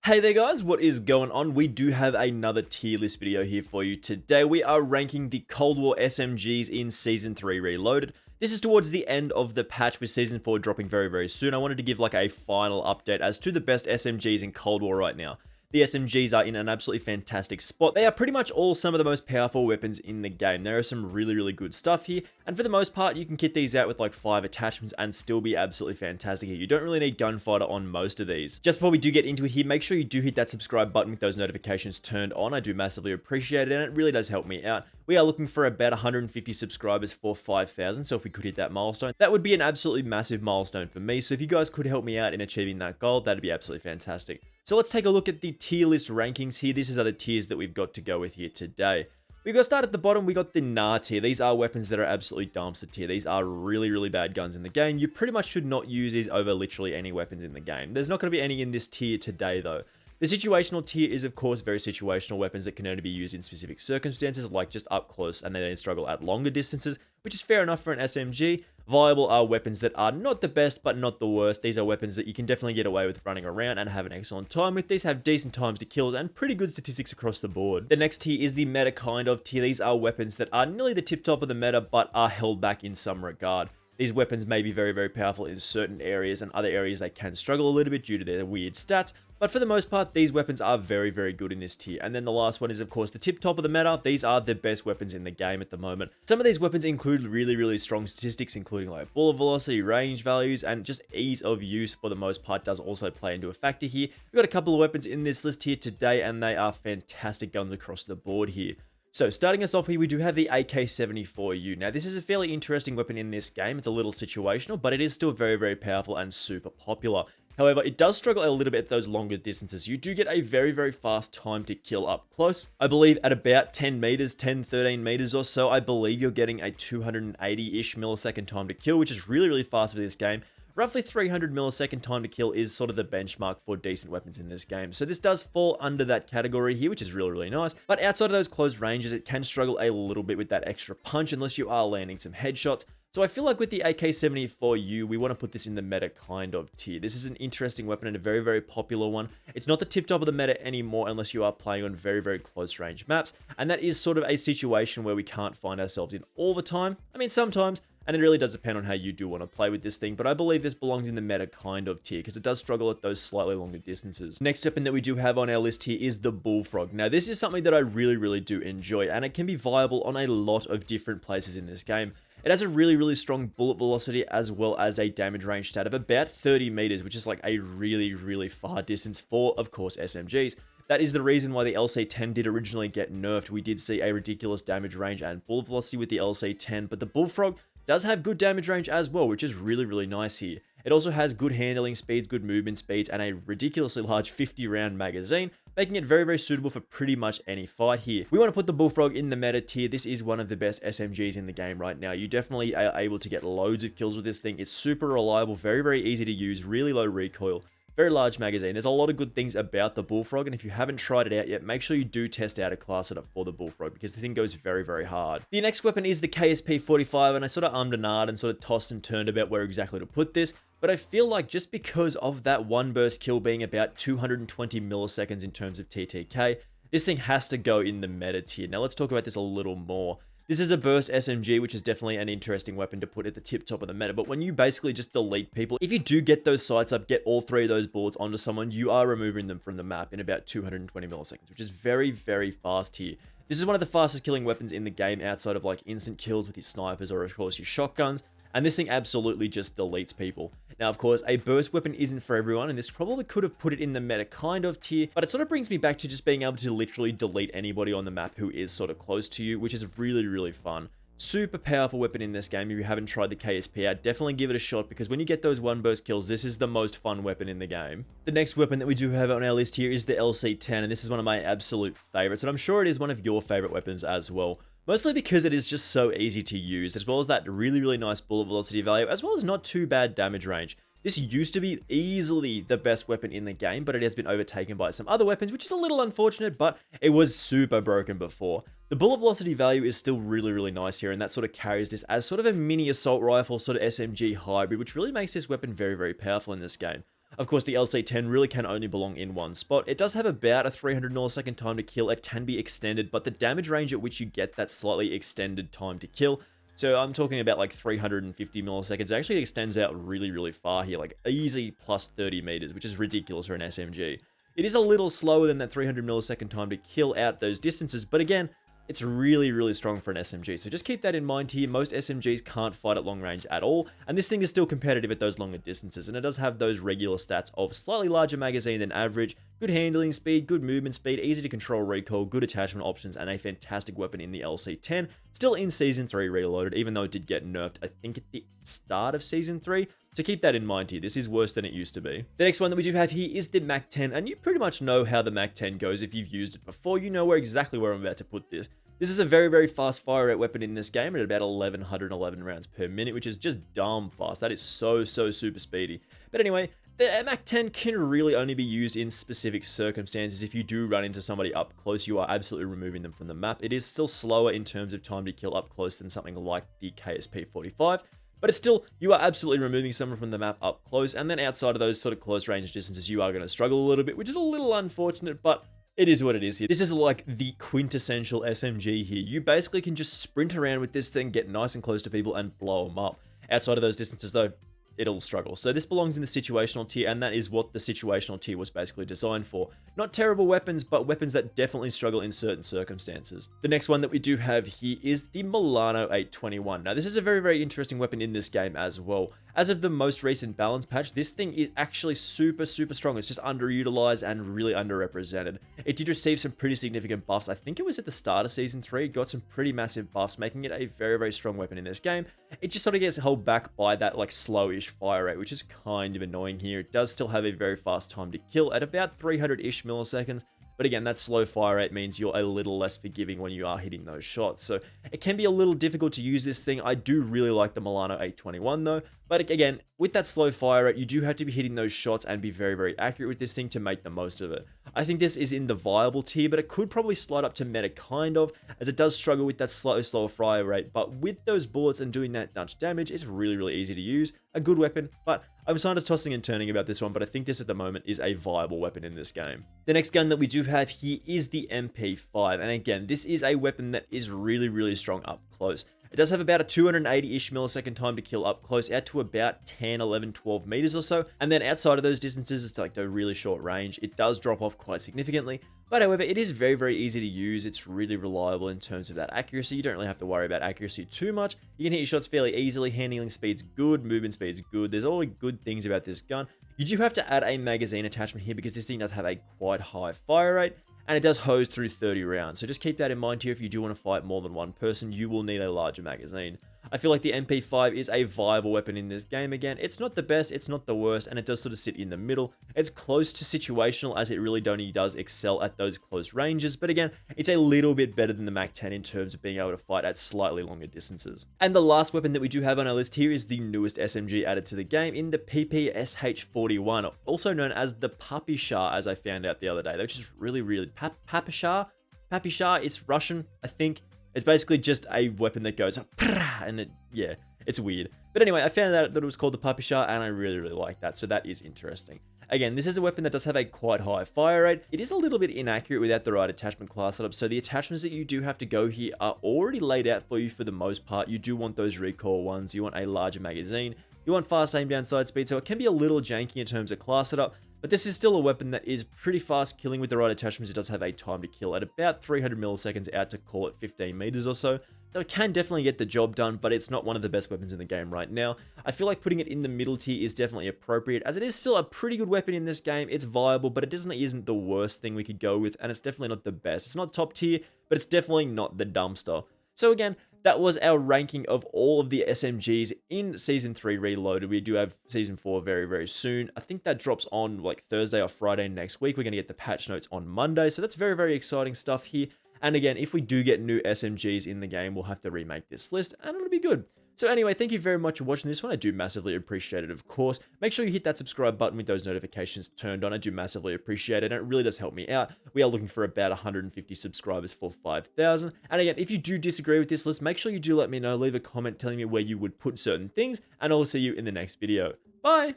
Hey there guys, what is going on? We do have another tier list video here for you today. We are ranking the Cold War SMGs in Season 3 Reloaded. This is towards the end of the patch with Season 4 dropping very soon. I wanted to give like a final update as to the best SMGs in Cold War right now. The SMGs are in an absolutely fantastic spot. They are pretty much all some of the most powerful weapons in the game. There are some really good stuff here, and for the most part, you can kit these out with like 5 attachments and still be absolutely fantastic here. You don't really need gunfighter on most of these. Just before we do get into it here, make sure you do hit that subscribe button with those notifications turned on. I do massively appreciate it, and it really does help me out. We are looking for about 150 subscribers for 5,000, so if we could hit that milestone, that would be an absolutely massive milestone for me. So if you guys could help me out in achieving that goal, that'd be absolutely fantastic. So let's take a look at the tier list rankings here. These are the tiers that we've got to go with here today. We've got to start at the bottom. We got the Nah tier. These are weapons that are absolutely dumpster tier. These are really bad guns in the game. You pretty much should not use these over literally any weapons in the game. There's not going to be any in this tier today though. The situational tier is of course very situational weapons that can only be used in specific circumstances, like just up close, and they then struggle at longer distances, which is fair enough for an SMG. Viable are weapons that are not the best, but not the worst. These are weapons that you can definitely get away with running around and have an excellent time with. These have decent times to kills and pretty good statistics across the board. The next tier is the meta kind of tier. These are weapons that are nearly the tip top of the meta, but are held back in some regard. These weapons may be very powerful in certain areas, and other areas they can struggle a little bit due to their weird stats. But for the most part, these weapons are very good in this tier. And then the last one is, of course, the tip top of the meta. These are the best weapons in the game at the moment. Some of these weapons include really strong statistics, including like bullet velocity, range values, and just ease of use for the most part does also play into a factor here. We've got a couple of weapons in this list here today, and they are fantastic guns across the board here. So starting us off here, we do have the AK-74U. Now this is a fairly interesting weapon in this game. It's a little situational, but it is still very powerful and super popular. However, it does struggle a little bit at those longer distances. You do get a very fast time to kill up close. I believe at about 10 meters, 13 meters or so, I believe you're getting a 280-ish millisecond time to kill, which is really fast for this game. Roughly 300 millisecond time to kill is sort of the benchmark for decent weapons in this game. So this does fall under that category here, which is really nice. But outside of those close ranges, it can struggle a little bit with that extra punch unless you are landing some headshots. So I feel like with the AK-74U, we want to put this in the meta kind of tier. This is an interesting weapon and a very popular one. It's not the tip top of the meta anymore unless you are playing on very close range maps. And that is sort of a situation where we can't find ourselves in all the time. I mean, sometimes. And it really does depend on how you do want to play with this thing, but I believe this belongs in the meta kind of tier because it does struggle at those slightly longer distances. Next weapon that we do have on our list here is the Bullfrog. Now this is something that I really do enjoy, and it can be viable on a lot of different places in this game. It has a really strong bullet velocity as well as a damage range stat of about 30 meters, which is like a really far distance for, of course, SMGs. That is the reason why the LC-10 did originally get nerfed. We did see a ridiculous damage range and bullet velocity with the LC-10, but the Bullfrog does have good damage range as well, which is really nice here. It also has good handling speeds, good movement speeds, and a ridiculously large 50-round magazine, making it very suitable for pretty much any fight here. We want to put the Bullfrog in the meta tier. This is one of the best SMGs in the game right now. You definitely are able to get loads of kills with this thing. It's super reliable, very easy to use, really low recoil. Very large magazine. There's a lot of good things about the Bullfrog, and if you haven't tried it out yet, make sure you do test out a class setup for the Bullfrog because this thing goes very hard. The next weapon is the KSP-45, and I sort of ummed and ahed and sort of tossed and turned about where exactly to put this, but I feel like just because of that one burst kill being about 220 milliseconds in terms of TTK, this thing has to go in the meta tier. Now let's talk about this a little more. This is a burst SMG, which is definitely an interesting weapon to put at the tip top of the meta, but when you basically just delete people, if you do get those sights up, get all 3 of those bullets onto someone, you are removing them from the map in about 220 milliseconds, which is very fast here. This is one of the fastest killing weapons in the game outside of like instant kills with your snipers or of course your shotguns. And this thing absolutely just deletes people. Now, of course, a burst weapon isn't for everyone, and this probably could have put it in the meta kind of tier, but it sort of brings me back to just being able to literally delete anybody on the map who is sort of close to you, which is really fun. Super powerful weapon in this game. If you haven't tried the KSP out, definitely give it a shot because when you get those one burst kills, this is the most fun weapon in the game. The next weapon that we do have on our list here is the LC-10, and this is one of my absolute favorites, and I'm sure it is one of your favorite weapons as well. Mostly because it is just so easy to use, as well as that really nice bullet velocity value, as well as not too bad damage range. This used to be easily the best weapon in the game, but it has been overtaken by some other weapons, which is a little unfortunate, but it was super broken before. The bullet velocity value is still really nice here, and that sort of carries this as sort of a mini assault rifle, sort of SMG hybrid, which really makes this weapon very powerful in this game. Of course, the LC10 really can only belong in one spot. It does have about a 300 millisecond time to kill. It can be extended, but the damage range at which you get that slightly extended time to kill, so I'm talking about like 350 milliseconds, it actually extends out really, really far here, like easy plus 30 meters, which is ridiculous for an SMG. It is a little slower than that 300 millisecond time to kill out those distances, but again, it's really, really strong for an SMG. So just keep that in mind here. Most SMGs can't fight at long range at all, and this thing is still competitive at those longer distances, and it does have those regular stats of slightly larger magazine than average, good handling speed, good movement speed, easy to control recoil, good attachment options, and a fantastic weapon in the LC10. Still in Season 3 Reloaded, even though it did get nerfed, I think, at the start of Season 3. So keep that in mind here. This is worse than it used to be. The next one that we do have here is the Mac 10, and you pretty much know how the Mac 10 goes if you've used it before. You know exactly where I'm about to put this. This is a very, very fast fire rate weapon in this game at about 1111 rounds per minute, which is just dumb fast. That is so super speedy. But anyway, the Mac 10 can really only be used in specific circumstances. If you do run into somebody up close, you are absolutely removing them from the map. It is still slower in terms of time to kill up close than something like the KSP-45. But it's still, you are absolutely removing someone from the map up close, and then outside of those sort of close range distances, you are going to struggle a little bit, which is a little unfortunate, but it is what it is here. This is like the quintessential SMG here. You basically can just sprint around with this thing, get nice and close to people, and blow them up. Outside of those distances, though, it'll struggle. So this belongs in the situational tier, and that is what the situational tier was basically designed for. Not terrible weapons, but weapons that definitely struggle in certain circumstances. The next one that we do have here is the Milano 821. Now, this is a very, very interesting weapon in this game as well. As of the most recent balance patch, this thing is actually super strong. It's just underutilized and really underrepresented. It did receive some pretty significant buffs. I think it was at the start of Season 3. It got some pretty massive buffs, making it a very, very strong weapon in this game. It just sort of gets held back by that like slowish fire rate, which is kind of annoying here. It does still have a very fast time to kill at about 300-ish milliseconds. But again, that slow fire rate means you're a little less forgiving when you are hitting those shots. So it can be a little difficult to use this thing. I do really like the Milano 821 though. But again, with that slow fire rate, you do have to be hitting those shots and be very, very accurate with this thing to make the most of it. I think this is in the viable tier, but it could probably slide up to meta kind of, as it does struggle with that slower fire rate. But with those bullets and doing that much damage, it's really, really easy to use. A good weapon, but I'm kind of tossing and turning about this one, but I think this at the moment is a viable weapon in this game. The next gun that we do have here is the MP5, and again, this is a weapon that is really, really strong up close. It does have about a 280-ish millisecond time to kill up close, out to about 10, 11, 12 meters or so. And then outside of those distances, it's like a really short range. It does drop off quite significantly. But however, it is very, very easy to use. It's really reliable in terms of that accuracy. You don't really have to worry about accuracy too much. You can hit your shots fairly easily. Handling speed's good. Movement speed's good. There's all good things about this gun. You do have to add a magazine attachment here because this thing does have a quite high fire rate. And it does hose through 30 rounds, so just keep that in mind here. If you do want to fight more than one person, you will need a larger magazine. I feel like the MP5 is a viable weapon in this game again. It's not the best, it's not the worst, and it does sort of sit in the middle. It's close to situational, as it really only does excel at those close ranges, but again, it's a little bit better than the Mac 10 in terms of being able to fight at slightly longer distances. And the last weapon that we do have on our list here is the newest SMG added to the game in the PPsh, also known as the PPsh, as I found out the other day, which is really PPsh? It's Russian, I think. It's basically just a weapon that goes, and yeah, it's weird. But anyway, I found out that it was called the PPsh, and I really, really like that, so that is interesting. Again, this is a weapon that does have a quite high fire rate. It is a little bit inaccurate without the right attachment class setup, so the attachments that you do have to go here are already laid out for you for the most part. You do want those recoil ones, you want a larger magazine, you want fast aim down side speed, so it can be a little janky in terms of class setup, but this is still a weapon that is pretty fast killing with the right attachments. It does have a time to kill at about 300 milliseconds out to call it 15 meters or so. So it can definitely get the job done, but it's not one of the best weapons in the game right now. I feel like putting it in the middle tier is definitely appropriate, as it is still a pretty good weapon in this game. It's viable, but it definitely isn't the worst thing we could go with, and it's definitely not the best. It's not top tier, but it's definitely not the dumpster. So again, that was our ranking of all of the SMGs in Season 3 Reloaded. We do have Season 4 very, very soon. I think that drops on like Thursday or Friday next week. We're going to get the patch notes on Monday. So that's very, very exciting stuff here. And again, if we do get new SMGs in the game, we'll have to remake this list and it'll be good. So anyway, thank you very much for watching this one. I do massively appreciate it, of course. Make sure you hit that subscribe button with those notifications turned on. I do massively appreciate it, and it really does help me out. We are looking for about 150 subscribers for 5,000. And again, if you do disagree with this list, make sure you do let me know. Leave a comment telling me where you would put certain things, and I'll see you in the next video. Bye!